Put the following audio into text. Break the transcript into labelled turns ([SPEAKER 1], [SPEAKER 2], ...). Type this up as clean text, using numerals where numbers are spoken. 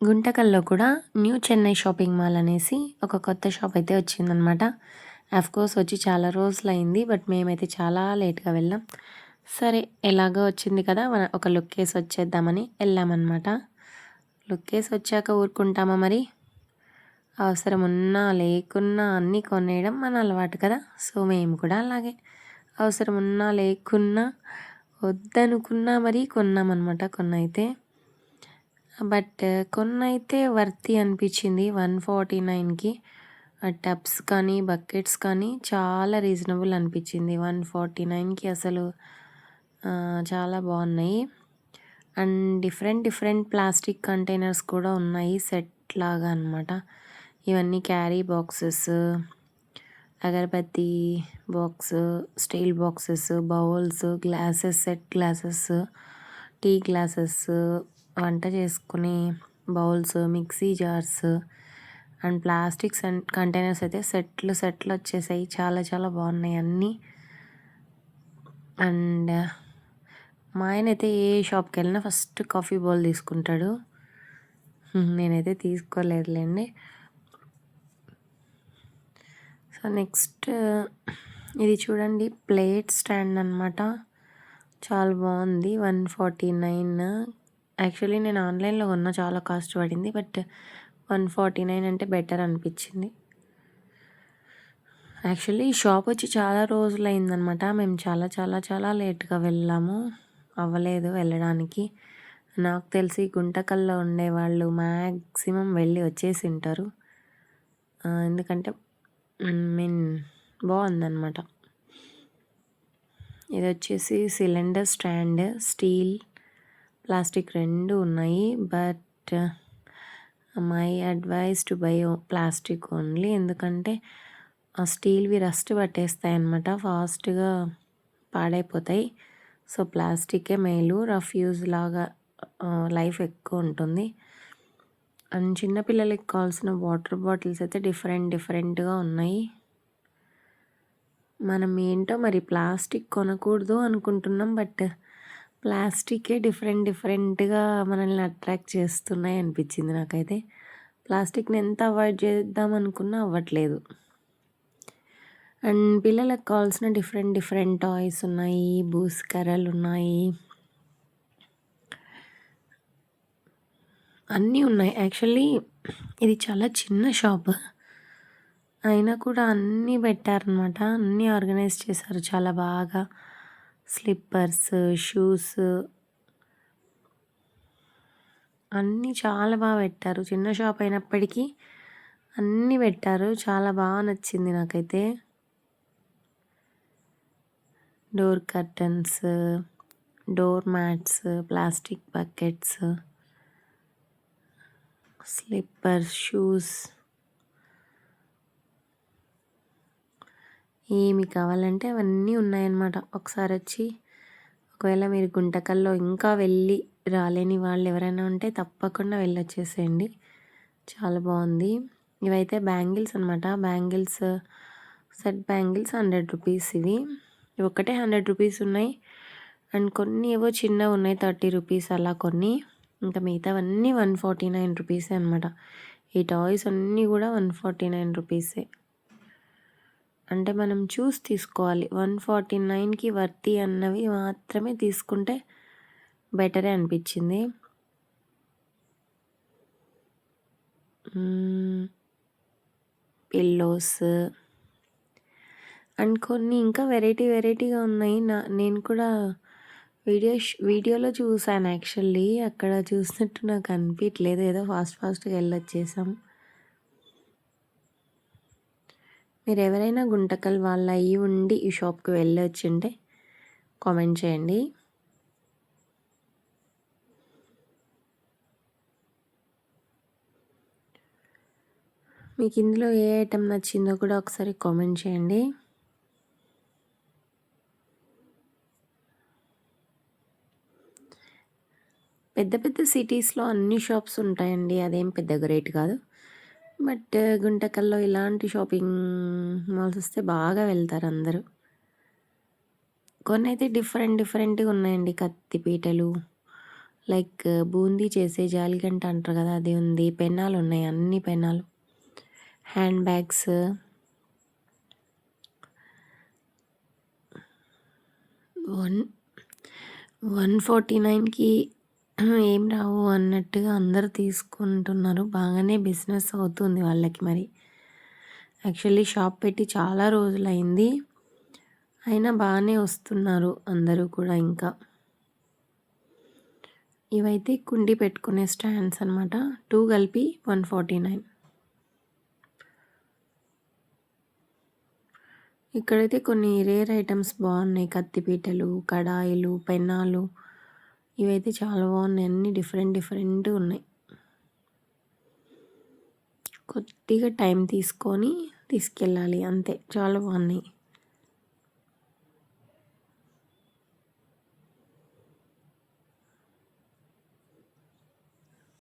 [SPEAKER 1] గుంటకల్‌లో కూడా new Chennai shopping mall అనేసి ఒక కొత్త షాప్ అయితే వచ్చిందనమాట. ఆఫ్‌కోర్స్ వచ్చి చాలా రోజులయింది. బట్ మేమైతే చాలా లేట్‌గా వెళ్ళాం. సరే ఎలాగో వచ్చింది కదా! ఒక లుక్కేసి వచ్చేద్దామని ఎళ్ళామనమాట. లుక్కేసి వచ్చాక ఊరుకుంటామా మరి? అవసరం ఉన్నా, లేకున్నా అన్నీ కొనేయడం మన అలవాటు కదా! సో, మేము కూడా అలాగే అవసరం ఉన్నా, లేకున్నా, వద్దనుకున్నా మరీ కొన్నామనమాట కొన్నైతే. బట్ కొన్నైతే వర్తీ అనిపించింది 149కి. టబ్స్ కానీ, బకెట్స్ కానీ చాలా రీజనబుల్ అనిపించింది. 149కి అసలు చాలా బాగున్నాయి. And different different plastic containers కూడా ఉన్నాయి సెట్ లాగా అనమాట. ఇవన్నీ carry boxes, agarbatti box, steel boxes, bowls, glasses, set glasses, tea glasses, వంట చేసుకునే bowls, mixie jars and plastics and containers అయితే సెట్లు సెట్లు వచ్చేసాయి. చాలా చాలా బాగున్నాయి అన్నీ. అండ్ మా ఆయన అయితే ఏ షాప్కి వెళ్ళినా ఫస్ట్ కాఫీ బౌల్ తీసుకుంటాడు. నేనైతే తీసుకోలేదులేండి. సో నెక్స్ట్ ఇది చూడండి, ప్లేట్ స్టాండ్ అనమాట. చాలా బాగుంది. 149. యాక్చువల్లీ నేను ఆన్లైన్లో కొన్నా, చాలా కాస్ట్ పడింది. బట్ 149 అంటే బెటర్ అనిపించింది. యాక్చువల్లీ ఈ షాప్ వచ్చి చాలా రోజులు అయిందనమాట. మేము చాలా చాలా చాలా లేట్గా వెళ్ళాము, అవ్వలేదు వెళ్ళడానికి. నాకు తెలిసి గుంటకల్లో ఉండేవాళ్ళు మ్యాక్సిమం వెళ్ళి వచ్చేసి ఉంటారు. ఎందుకంటే మీన్ బాగుందన్నమాట. ఇది వచ్చేసి సిలిండర్ స్టాండ్, స్టీల్, ప్లాస్టిక్ రెండు ఉన్నాయి. But my advice to buy plastic only. ఎందుకంటే ఆ స్టీల్వి రస్ట్ పట్టేస్తాయి అన్నమాట, ఫాస్ట్గా పాడైపోతాయి. సో ప్లాస్టికే మేలు, రఫ్ యూజ్ లాగా లైఫ్ ఎక్కువ ఉంటుంది. అండ్ చిన్నపిల్లలకి కావాల్సిన వాటర్ బాటిల్స్ అయితే డిఫరెంట్ డిఫరెంట్గా ఉన్నాయి. మనం ఏంటో మరి ప్లాస్టిక్ కొనకూడదు అనుకుంటున్నాం. బట్ ప్లాస్టికే డిఫరెంట్ డిఫరెంట్గా మనల్ని అట్రాక్ట్ చేస్తున్నాయి అనిపించింది నాకైతే. ప్లాస్టిక్ని ఎంత అవాయిడ్ చేద్దాం అనుకున్నా అవ్వట్లేదు. అండ్ పిల్లలకు కావాల్సిన డిఫరెంట్ డిఫరెంట్ టాయ్స్ ఉన్నాయి, బూస్కరలు ఉన్నాయి, అన్నీ ఉన్నాయి. యాక్చువల్లీ ఇది చాలా చిన్న షాప్ అయినా కూడా అన్నీ పెట్టారనమాట. అన్నీ ఆర్గనైజ్ చేశారు చాలా బాగా. స్లిప్పర్స్, షూస్ అన్నీ చాలా బాగా పెట్టారు. చిన్న షాప్ అయినప్పటికీ అన్నీ పెట్టారు. చాలా బాగా నచ్చింది నాకైతే. Door curtains, door mats, plastic buckets, slippers, shoes, ఏమి కావాలంటే అవన్నీ ఉన్నాయన్నమాట. ఒకసారి వచ్చి, ఒకవేళ మీరు గుంటకల్లో ఇంకా వెళ్ళి రాలేని వాళ్ళు ఎవరైనా ఉంటే తప్పకుండా వెళ్ళొచ్చేసేయండి. చాలా బాగుంది. ఇవైతే బ్యాంగిల్స్ అనమాట. Bangles, set bangles 100 rupees. ఇవి ఒక్కటే 100 రూపీస్ ఉన్నాయి. అండ్ కొన్ని ఏవో చిన్నవి ఉన్నాయి 30 రూపీస్ అలా కొన్ని. ఇంకా మిగతావన్నీ 149 రూపీసే అనమాట. ఈ టాయ్స్ అన్నీ కూడా 149 రూపీసే. అంటే మనం చూసి తీసుకోవాలి. 149కి వర్తీ అన్నవి మాత్రమే తీసుకుంటే బెటరే అనిపించింది. పిల్లోస్ అండ్ కొన్ని ఇంకా వెరైటీ వెరైటీగా ఉన్నాయి. నేను కూడా వీడియోలో చూసాను యాక్చువల్లీ. అక్కడ చూసినట్టు నాకు అనిపించలేదు, ఏదో ఫాస్ట్గా వెళ్ళొచ్చేసాం. మీరు ఎవరైనా గుంటకల్ వాళ్ళ అయ్యి ఉండి ఈ షాప్కి వెళ్ళొచ్చుంటే కామెంట్ చేయండి. మీకు ఇందులో ఏ ఐటెం నచ్చిందో కూడా ఒకసారి కామెంట్ చేయండి. పెద్ద పెద్ద సిటీస్లో అన్ని షాప్స్ ఉంటాయండి, అదేం పెద్ద గ్రేట్ కాదు. బట్ గుంటకల్లో ఇలాంటి షాపింగ్ మాల్స్ వస్తే బాగా వెళ్తారు అందరూ. కొన్ని అయితే డిఫరెంట్ డిఫరెంట్గా ఉన్నాయండి. కత్తిపీటలు, లైక్ బూందీ చేసే జాలిగంట అంటారు కదా, అది ఉంది. పెన్నాలు ఉన్నాయి, అన్ని పెన్నాలు. హ్యాండ్ బ్యాగ్స్, 149కి ఏం రావు అన్నట్టుగా అందరూ తీసుకుంటున్నారు. బాగానే బిజినెస్ అవుతుంది వాళ్ళకి మరి. యాక్చువల్లీ షాప్ పెట్టి చాలా రోజులైంది, అయినా బాగానే వస్తున్నారు అందరూ కూడా. ఇంకా ఇవైతే కుండి పెట్టుకునే స్టాండ్స్ అనమాట. 2 కలిపి 149. ఇక్కడైతే కొన్ని రేర్ ఐటమ్స్ బాగున్నాయి. కత్తిపీటలు, కడాయిలు, పెన్నాలు, ఇవైతే చాలా బాగున్నాయి. అన్నీ డిఫరెంట్ ఉన్నాయి. కొద్దిగా టైం తీసుకొని తీసుకెళ్ళాలి అంతే. చాలా బాగున్నాయి.